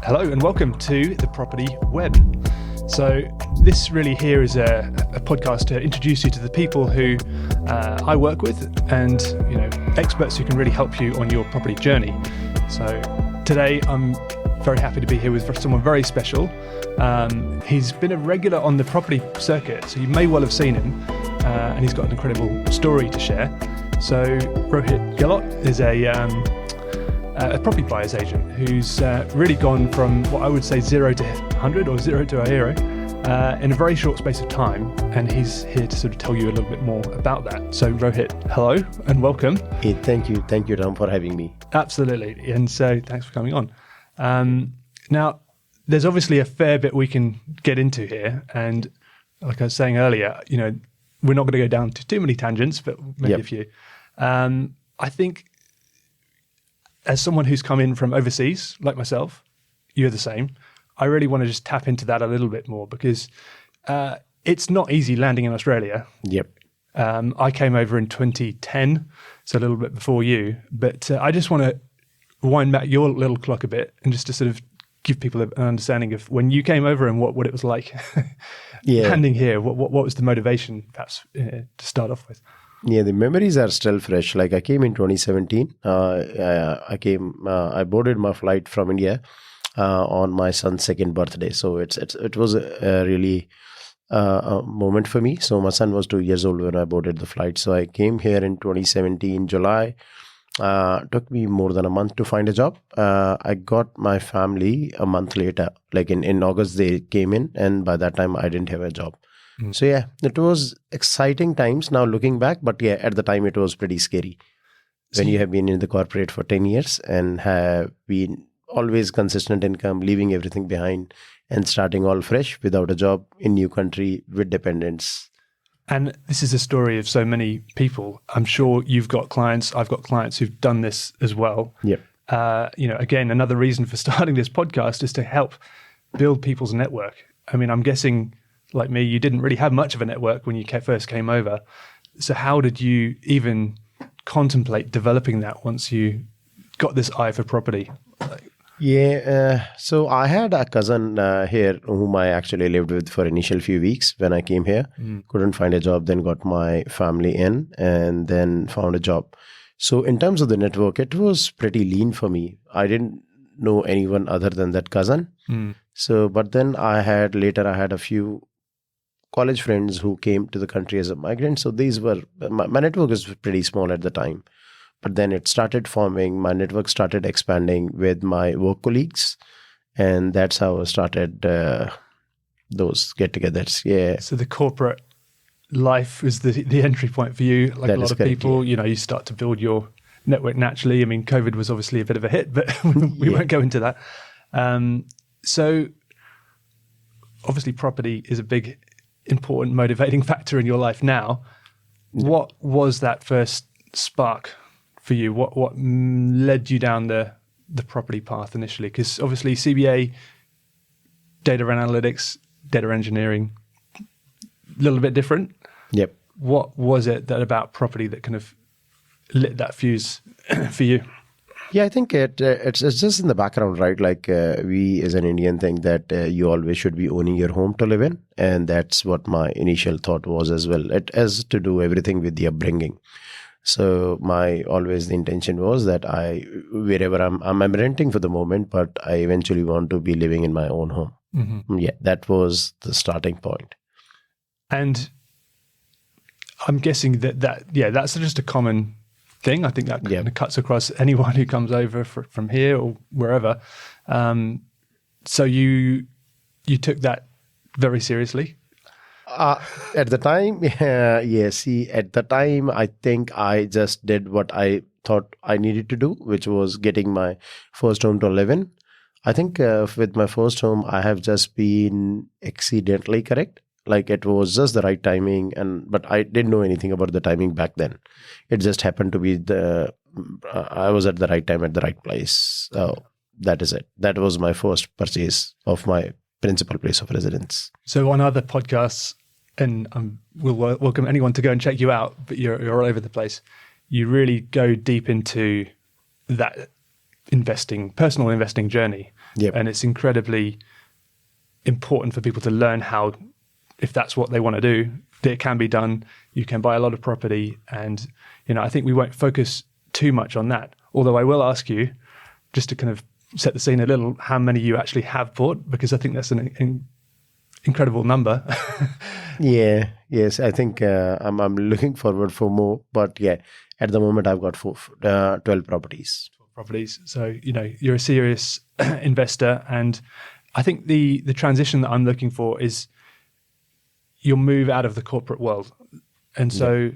Hello and welcome to the Property Web. So this really here is a podcast to introduce you to the people who I work with and experts who can really help you on your property journey. So today I'm very happy to be here with someone very special. He's been a regular on the property circuit, so you may well have seen him, and he's got an incredible story to share. So Rohit Gehlot is a property buyer's agent who's really gone from what I would say 0 to 100 or 0 to a hero in a very short space of time, and he's here to sort of tell you a little bit more about that. So Rohit, hello and welcome. Hey, thank you Tom, for having me. Absolutely, and so thanks for coming on. Now there's obviously a fair bit we can get into here, and like I was saying earlier, we're not going to go down to too many tangents, but maybe a few. I think as someone who's come in from overseas, like myself, you're the same. I really want to just tap into that a little bit more because it's not easy landing in Australia. Yep. I came over in 2010, so a little bit before you. But I just want to wind back your little clock a bit and just to sort of give people an understanding of when you came over and what it was like landing here. What was the motivation, perhaps, to start off with? Yeah, the memories are still fresh. Like I came in 2017. I boarded my flight from India on my son's second birthday. So it was a really a moment for me. So my son was 2 years old when I boarded the flight. So I came here in 2017 July. Took me more than a month to find a job. I got my family a month later. Like in August they came in, and by that time I didn't have a job. So yeah, it was exciting times now looking back, but yeah, at the time it was pretty scary. When you have been in the corporate for 10 years and have been always consistent income, leaving everything behind and starting all fresh without a job in new country with dependents. And this is a story of so many people. I'm sure you've got clients, I've got clients who've done this as well. Yep. Again, another reason for starting this podcast is to help build people's network. I mean, I'm guessing, like me, you didn't really have much of a network when you first came over. So how did you even contemplate developing that once you got this eye for property? So I had a cousin here whom I actually lived with for initial few weeks when I came here. Couldn't find a job, then got my family in and then found a job. So in terms of the network, it was pretty lean for me. I didn't know anyone other than that cousin. So, but then I had a few college friends who came to the country as a migrant. So these were, my network was pretty small at the time. But then it started forming, my network started expanding with my work colleagues. And that's how I started those get-togethers. Yeah. So the corporate life was the entry point for you. Like that a lot of correct, people, you start to build your network naturally. I mean, COVID was obviously a bit of a hit, but we won't go into that. So obviously property is a big, important motivating factor in your life now. What was that first spark for you? What led you down the property path initially? Because obviously CBA, data analytics, data engineering, a little bit different. Yep. What was it that about property that kind of lit that fuse for you? Yeah, I think it's just in the background, right? Like we as an Indian think that you always should be owning your home to live in. And that's what my initial thought was as well. It has to do everything with the upbringing. So the intention was that wherever I'm renting for the moment, but I eventually want to be living in my own home. Mm-hmm. Yeah, that was the starting point. And I'm guessing that's just a common thing. I think that kind of cuts across anyone who comes over from here or wherever. So you took that very seriously? At the time, at the time, I think I just did what I thought I needed to do, which was getting my first home to live in. I think with my first home, I have just been accidentally correct. Like it was just the right timing, but I didn't know anything about the timing back then. It just happened to be I was at the right time at the right place. So that is it. That was my first purchase of my principal place of residence. So on other podcasts, and we'll welcome anyone to go and check you out, but you're all over the place. You really go deep into that personal investing journey. Yep. And it's incredibly important for people to learn how, if that's what they want to do, that it can be done. You can buy a lot of property, and I think we won't focus too much on that. Although I will ask you, just to kind of set the scene a little, how many you actually have bought, because I think that's an incredible number. Yes. I think I'm looking forward for more, but yeah, at the moment I've got 12 properties. So you're a serious investor, and I think the transition that I'm looking for is you'll move out of the corporate world, and so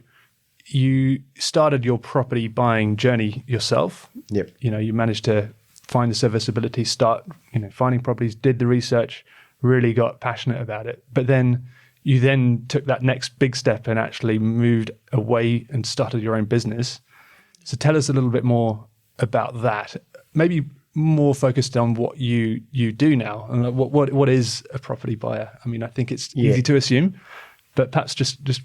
you started your property buying journey yourself. Yep. You managed to find the serviceability, start finding properties, did the research, really got passionate about it, but then you took that next big step and actually moved away and started your own business. So tell us a little bit more about that, maybe more focused on what you do now, and what is a property buyer. I mean, I think it's easy to assume, but perhaps just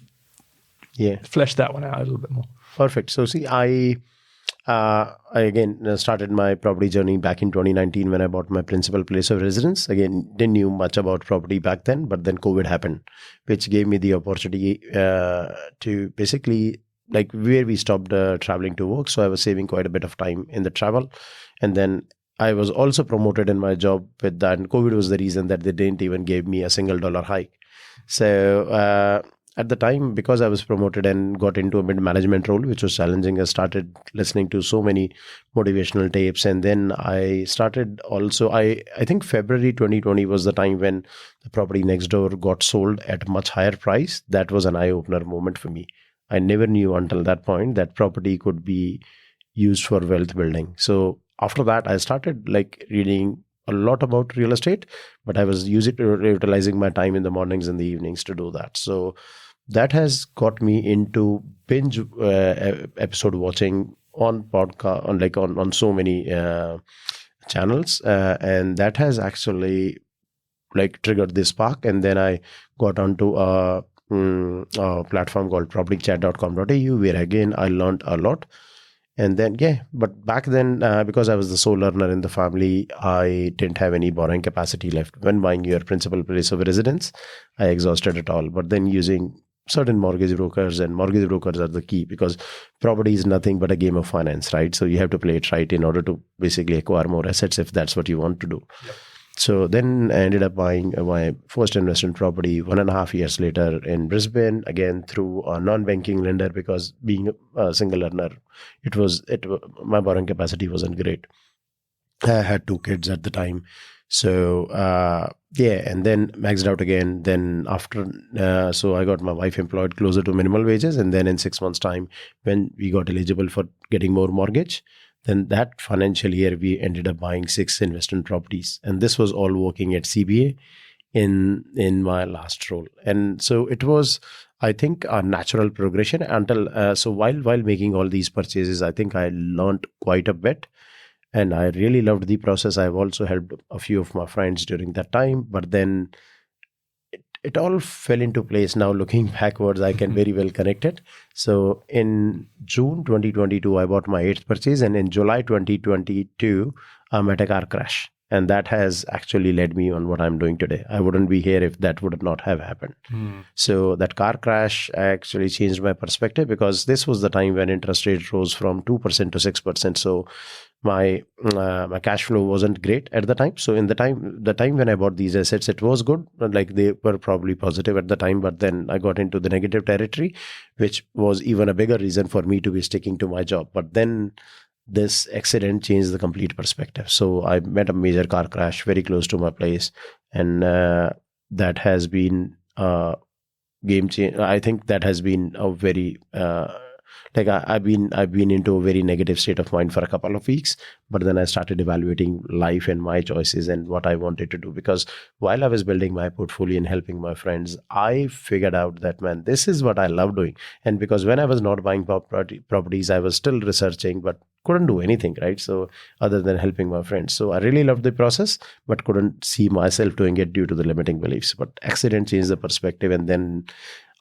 flesh that one out a little bit more. Perfect. So see, I again started my property journey back in 2019 when I bought my principal place of residence. Again, didn't knew much about property back then, but then COVID happened, which gave me the opportunity to basically, like, where we stopped traveling to work. So I was saving quite a bit of time in the travel. And then I was also promoted in my job with that. And COVID was the reason that they didn't even give me a single dollar hike. So at the time, because I was promoted and got into a mid-management role, which was challenging, I started listening to so many motivational tapes. And then I started also, I think February 2020 was the time when the property next door got sold at a much higher price. That was an eye-opener moment for me. I never knew until that point that property could be used for wealth building. So after that, I started reading a lot about real estate, but I was utilizing my time in the mornings and the evenings to do that. So that has got me into binge episode watching on podcast, on so many channels, and that has actually triggered this spark. And then I got onto a platform called propertychat.com.au, where again I learned a lot. And then but back then, because I was the sole earner in the family, I didn't have any borrowing capacity left. When buying your principal place of residence, I exhausted it all. But then using certain mortgage brokers, and mortgage brokers are the key, because property is nothing but a game of finance, right? So you have to play it right in order to basically acquire more assets if that's what you want to do. Yep. So then I ended up buying my first investment property 1.5 years later in Brisbane, again through a non-banking lender, because being a single earner, my borrowing capacity wasn't great. I had 2 kids at the time. So and then maxed out again. Then after, so I got my wife employed closer to minimal wages. And then in 6 months' time, when we got eligible for getting more mortgage, then that financial year, we ended up buying 6 investment properties. And this was all working at CBA in my last role. And so it was, I think, a natural progression until, so while making all these purchases, I think I learned quite a bit. And I really loved the process. I've also helped a few of my friends during that time. But then it all fell into place. Now looking backwards, I can very well connect it. So in June 2022, I bought my 8th purchase. And in July 2022, I met a car crash. And that has actually led me on what I'm doing today. I wouldn't be here if that would not have happened. So that car crash actually changed my perspective, because this was the time when interest rates rose from 2% to 6%. So my cash flow wasn't great at the time. So in the time when I bought these assets, it was good, like they were probably positive at the time. But then I got into the negative territory, which was even a bigger reason for me to be sticking to my job. But then this accident changed the complete perspective. So I met a major car crash very close to my place, and that has been a game changer. I think that has been a very I've been into a very negative state of mind for a couple of weeks, but then I started evaluating life and my choices and what I wanted to do. Because while I was building my portfolio and helping my friends, I figured out that, man, this is what I love doing. And because when I was not buying properties, I was still researching, but couldn't do anything, right? So other than helping my friends. So I really loved the process, but couldn't see myself doing it due to the limiting beliefs. But accident changed the perspective, and then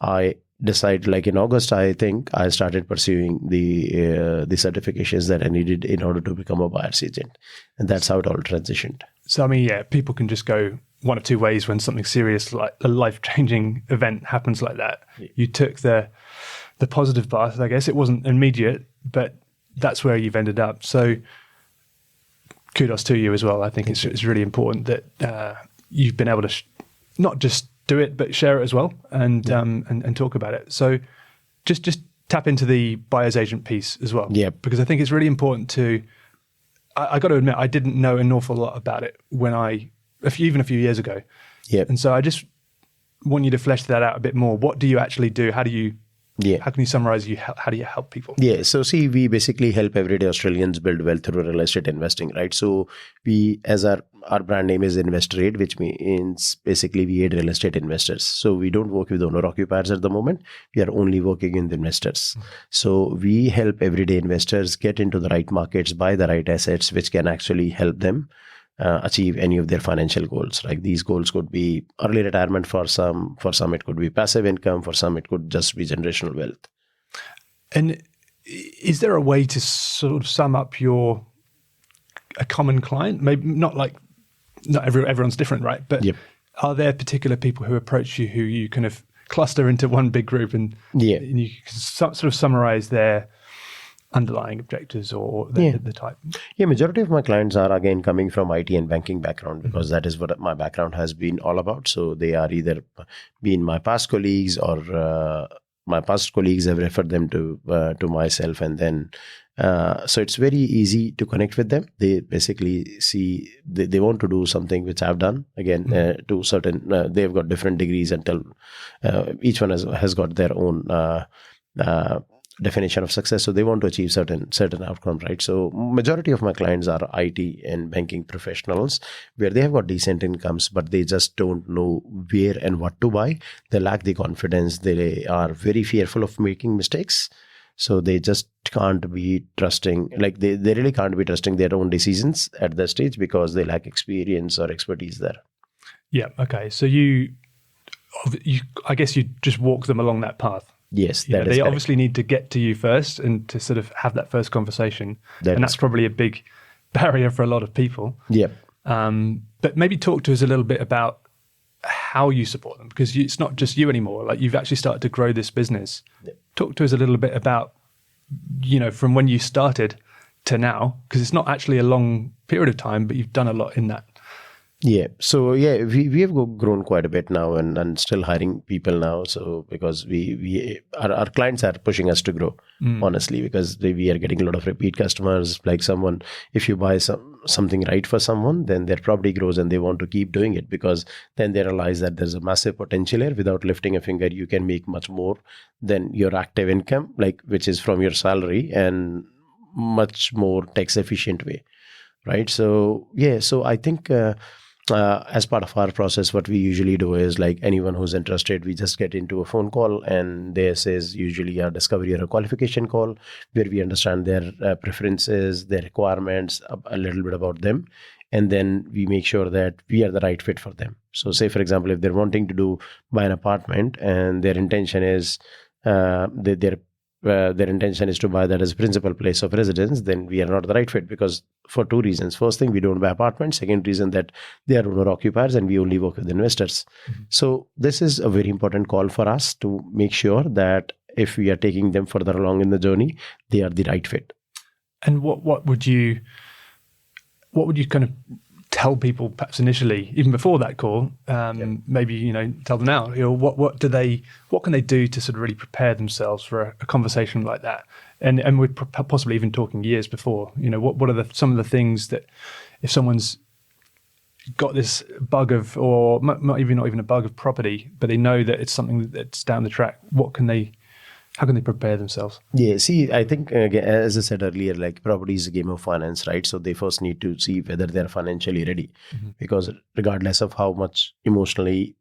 I decided, like in August, I think I started pursuing the certifications that I needed in order to become a buyer's agent, and that's how it all transitioned. So I mean, yeah, people can just go one of two ways when something serious like a life-changing event happens like that. Yeah. You took the positive path. I guess it wasn't immediate, but that's where you've ended up. So kudos to you as well. I think it's really important that you've been able to not just do it, but share it as well and talk about it. So just tap into the buyer's agent piece as well. Yeah. Because I think it's really important to, I got to admit, I didn't know an awful lot about it when even a few years ago. Yeah. And so I just want you to flesh that out a bit more. What do you actually do? How can you summarize how do you help people? Yeah. So see, we basically help everyday Australians build wealth through real estate investing, right? So we, as our brand name is InvestorAid, which means basically we aid real estate investors. So we don't work with owner occupiers at the moment. We are only working with investors. Mm-hmm. So we help everyday investors get into the right markets, buy the right assets, which can actually help them achieve any of their financial goals. Like these goals could be early retirement for some it could be passive income, for some it could just be generational wealth. And is there a way to sort of sum up a common client? Maybe not everyone's different, right? But Are there particular people who approach you who you kind of cluster into one big group and you can sort of summarize their underlying objectives or the type? Yeah, majority of my clients are again coming from IT and banking background because that is what my background has been all about. So they are either been my past colleagues or my past colleagues have referred them to myself, and then so it's very easy to connect with them. They basically see they want to do something which I've done again to certain. They've got different degrees until each one has got their own definition of success. So they want to achieve certain outcome, right? So majority of my clients are IT and banking professionals where they have got decent incomes, but they just don't know where and what to buy. They lack the confidence. They are very fearful of making mistakes. So they just can't be trusting, like they really can't be trusting their own decisions at that stage because they lack experience or expertise there. Yeah. Okay. So you I guess you just walk them along that path. Yes, they correct. Obviously need to get to you first and to sort of have that first conversation. That's probably a big barrier for a lot of people. Yeah. But maybe talk to us a little bit about how you support them, because it's not just you anymore. Like you've actually started to grow this business. Yeah. Talk to us a little bit about, from when you started to now, because it's not actually a long period of time, but you've done a lot in that. Yeah. So we have grown quite a bit now and still hiring people now. So because our clients are pushing us to grow, honestly, because we are getting a lot of repeat customers. Like if you buy something right for someone, then their property grows and they want to keep doing it because then they realize that there's a massive potential here. Without lifting a finger, you can make much more than your active income, which is from your salary, and much more tax efficient way. Right. So so I think as part of our process, what we usually do is, like, anyone who's interested, we just get into a phone call, and this is usually a discovery or a qualification call where we understand their preferences, their requirements, a little bit about them, and then we make sure that we are the right fit for them. So say, for example, if they're wanting to buy an apartment and their intention is their intention is to buy that as a principal place of residence, then we are not the right fit because for two reasons. First thing, we don't buy apartments. Second reason, that they are owner occupiers and we only work with investors. Mm-hmm. So this is a very important call for us to make sure that if we are taking them further along in the journey, they are the right fit. And what would you kind of tell people, perhaps initially, even before that call? Maybe tell them now. What can they do to sort of really prepare themselves for a conversation like that? And we're possibly even talking years before. What are some of the things that, if someone's got this bug of, or not even a bug of property, but they know that it's something that's down the track, how can they prepare themselves? Yeah, see, I think, as I said earlier, like, property is a game of finance, right? So they first need to see whether they're financially ready, because regardless of how much emotionally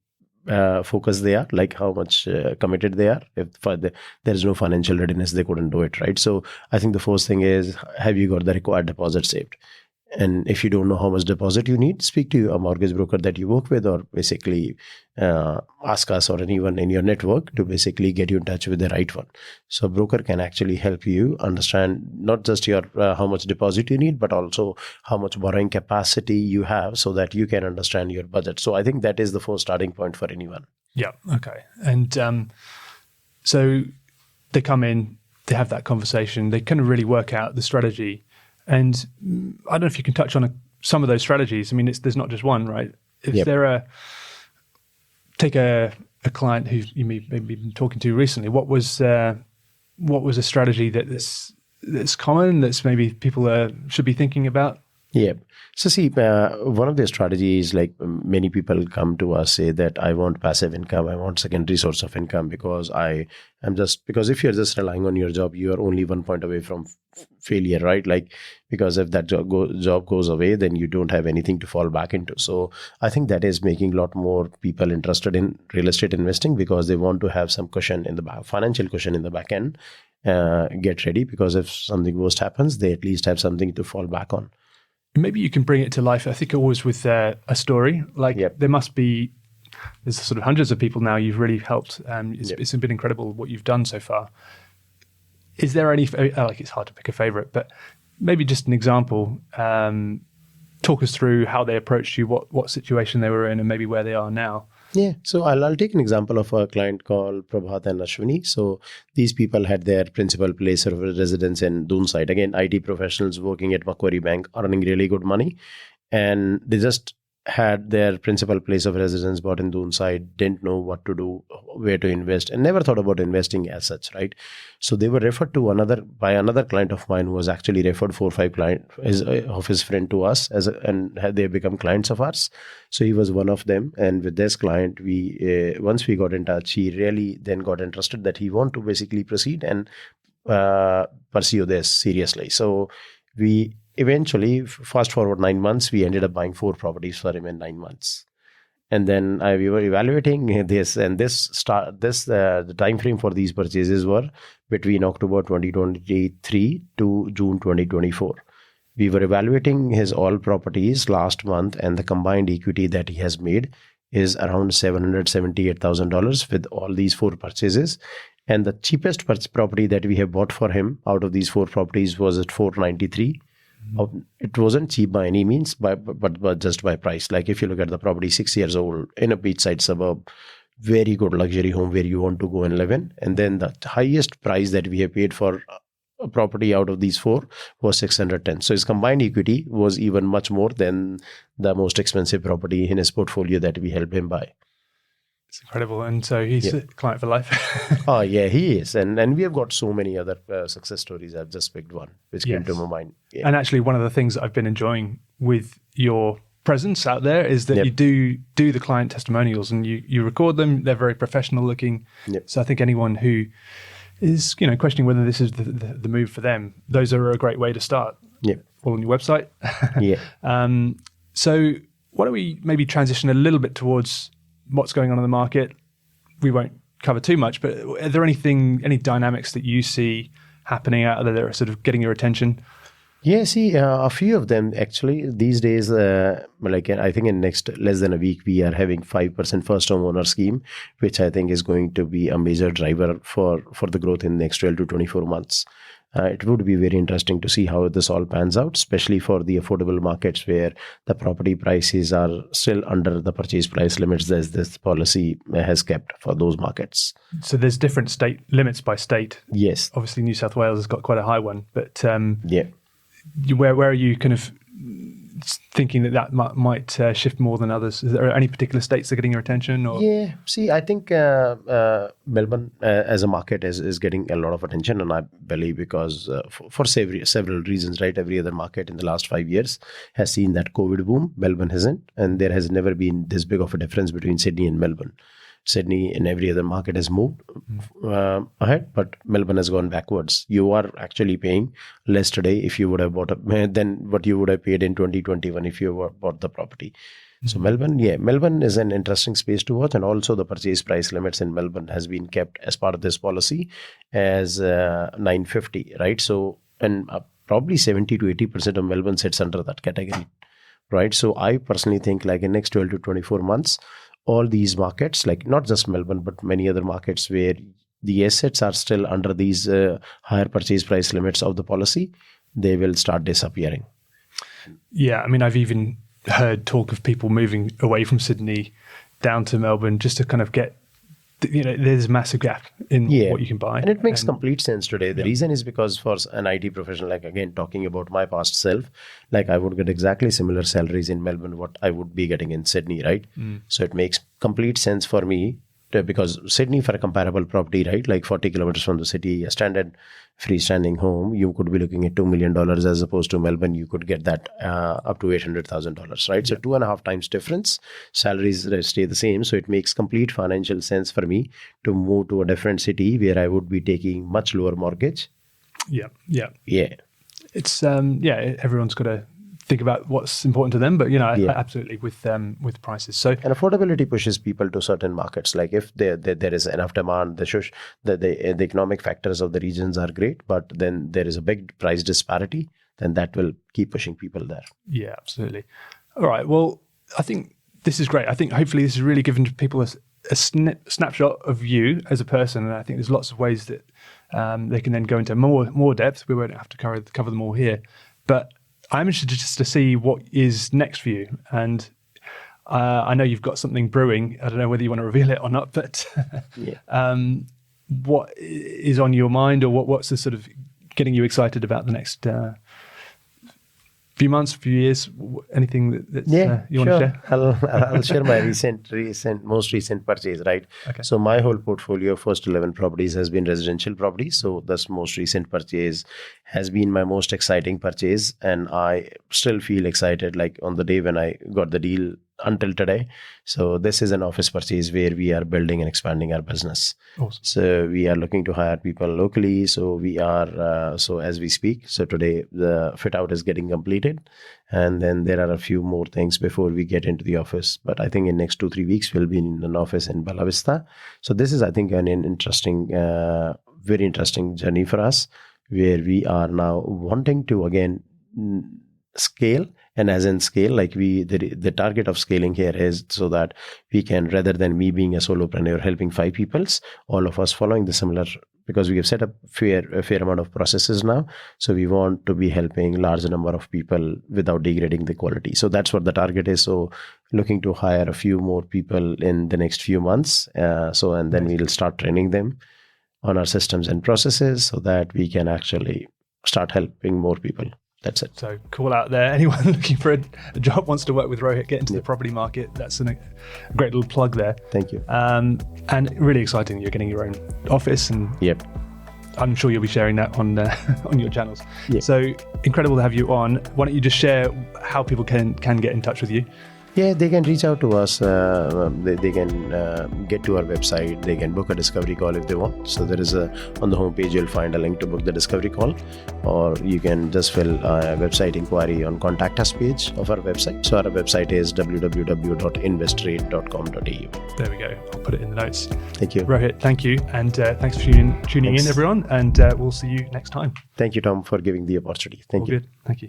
focused they are, like how much committed they are, if there is no financial readiness, they couldn't do it, right? So I think the first thing is, have you got the required deposit saved? And if you don't know how much deposit you need, speak to a mortgage broker that you work with, or basically ask us or anyone in your network to basically get you in touch with the right one. So broker can actually help you understand not just your how much deposit you need, but also how much borrowing capacity you have, so that you can understand your budget. So I think that is the first starting point for anyone. Yeah. Okay. And so they come in, they have that conversation, they kind of really work out the strategy. And I don't know if you can touch on some of those strategies. I mean, there's not just one, right? If take a client who you maybe been talking to recently, what was a strategy that's common, that's maybe people should be thinking about? Yeah. So see, one of the strategies, like many people come to us, say that I want passive income, I want secondary source of income, because because if you're just relying on your job, you are only 1 point away from failure, right? Like, because if that job goes away, then you don't have anything to fall back into. So I think that is making a lot more people interested in real estate investing, because they want to have some cushion in the back, financial cushion in the back end, get ready, because if something worst happens, they at least have something to fall back on. Maybe you can bring it to life. I think always with a story. Like there's sort of hundreds of people now you've really helped. It's been incredible what you've done so far. Is there any, it's hard to pick a favorite, but maybe just an example. Talk us through how they approached you, what situation they were in, and maybe where they are now. Yeah, so I'll take an example of a client called Prabhat and Ashwini. So these people had their principal place of residence in Doonside. Again, IT professionals working at Macquarie Bank, earning really good money. And they just had their principal place of residence bought in Doonside, didn't know what to do, where to invest, and never thought about investing as such, right? So they were referred to by another client of mine, who was actually referred 4 or 5 clients of his friend to us, and they become clients of ours. So he was one of them. And with this client, once we got in touch, he really then got interested that he want to basically proceed and pursue this seriously. So we eventually, fast forward 9 months, we ended up buying 4 properties for him in 9 months. And then we were evaluating this, and the time frame for these purchases were between October 2023 to June 2024. We were evaluating his all properties last month, and the combined equity that he has made is around $778,000 with all these 4 purchases. And the cheapest property that we have bought for him out of these 4 properties was at $493,000. It wasn't cheap by any means, but just by price. Like, if you look at the property, 6 years old in a beachside suburb, very good luxury home where you want to go and live in. And then the highest price that we have paid for a property out of these 4 was $610,000. So his combined equity was even much more than the most expensive property in his portfolio that we helped him buy. It's incredible. And so he's a client for life. Oh, yeah, he is. And we have got so many other success stories. I've just picked one, which came to my mind. Yeah. And actually, one of the things that I've been enjoying with your presence out there is that you do the client testimonials, and you record them. They're very professional looking. So I think anyone who is questioning whether this is the move for them, those are a great way to start. All on your website. So why don't we maybe transition a little bit towards what's going on in the market? We won't cover too much, but are there any dynamics that you see happening out there that are sort of getting your attention? Yeah, see, a few of them actually. These days, I think in next less than a week, we are having 5% first home owner scheme, which I think is going to be a major driver for the growth in the next 12 to 24 months. It would be very interesting to see how this all pans out, especially for the affordable markets where the property prices are still under the purchase price limits as this policy has kept for those markets. So there's different state limits by state. Yes. Obviously, New South Wales has got quite a high one, but where are you kind of thinking that might shift more than others? Is there any particular states that are getting your attention? Or? Yeah, see, I think Melbourne as a market is getting a lot of attention, and I believe because for several reasons, right? Every other market in the last 5 years has seen that COVID boom. Melbourne hasn't, and there has never been this big of a difference between Sydney and Melbourne. Sydney and every other market has moved ahead, but Melbourne has gone backwards. You are actually paying less today if you would have bought than what you would have paid in 2021 if you bought the property. So Melbourne is an interesting space to watch, and also the purchase price limits in Melbourne has been kept as part of this policy as $950, right? So, and probably 70 to 80% of Melbourne sits under that category, right? So I personally think like in next 12 to 24 months, all these markets, like not just Melbourne, but many other markets where the assets are still under these higher purchase price limits of the policy, they will start disappearing. Yeah, I mean, I've even heard talk of people moving away from Sydney down to Melbourne just to kind of get, there's a massive gap in what you can buy. And it makes complete sense today. The reason is because for an IT professional, like again, talking about my past self, like I would get exactly similar salaries in Melbourne, what I would be getting in Sydney, right? So it makes complete sense for me because Sydney for a comparable property, right? Like 40 kilometers from the city, a standard freestanding home, you could be looking at $2 million as opposed to Melbourne, you could get that up to $800,000, right? So 2.5 times difference, salaries stay the same. So it makes complete financial sense for me to move to a different city where I would be taking much lower mortgage. Yeah. It's, everyone's got to think about what's important to them, but absolutely with prices. So and affordability pushes people to certain markets. Like if there is enough demand, the economic factors of the regions are great, but then there is a big price disparity, then that will keep pushing people there. Yeah, absolutely. All right. Well, I think this is great. I think hopefully this has really given people a snapshot of you as a person, and I think there's lots of ways that they can then go into more depth. We won't have to cover them all here, but I'm interested just to see what is next for you. And I know you've got something brewing. I don't know whether you want to reveal it or not, but what is on your mind, or what's the sort of getting you excited about the next few months, few years? Anything that you want to share? I'll share my most recent purchase, right? Okay. So my whole portfolio of first 11 properties has been residential properties. So this most recent purchase has been my most exciting purchase. And I still feel excited like on the day when I got the deal until today. So this is an office purchase where we are building and expanding our business. Awesome. So we are looking to hire people locally. So we are, so as we speak, so today the fit out is getting completed. And then there are a few more things before we get into the office. But I think in next 2-3 weeks, we'll be in an office in Bella Vista. So this is, I think, an interesting, very interesting journey for us, where we are now wanting to, again, scale. And as in scale, like the target of scaling here is so that we can, rather than me being a solopreneur helping 5 people, all of us following the similar, because we have set up a fair amount of processes now. So we want to be helping larger number of people without degrading the quality. So that's what the target is. So looking to hire a few more people in the next few months. And then we'll start training them on our systems and processes so that we can actually start helping more people. That's it. So call out there. Anyone looking for a job, wants to work with Rohit, get into the property market. That's a great little plug there. Thank you. And really exciting. You're getting your own office, and I'm sure you'll be sharing that on your channels. Yep. So incredible to have you on. Why don't you just share how people can get in touch with you? Yeah, they can reach out to us. They can get to our website. They can book a discovery call if they want. So there is on the homepage, you'll find a link to book the discovery call, or you can just fill a website inquiry on contact us page of our website. So our website is www.investrate.com.au. There we go. I'll put it in the notes. Thank you. Rohit, thank you. And thanks for tuning in, everyone. And we'll see you next time. Thank you, Tom, for giving the opportunity. Thank you. Good. Thank you.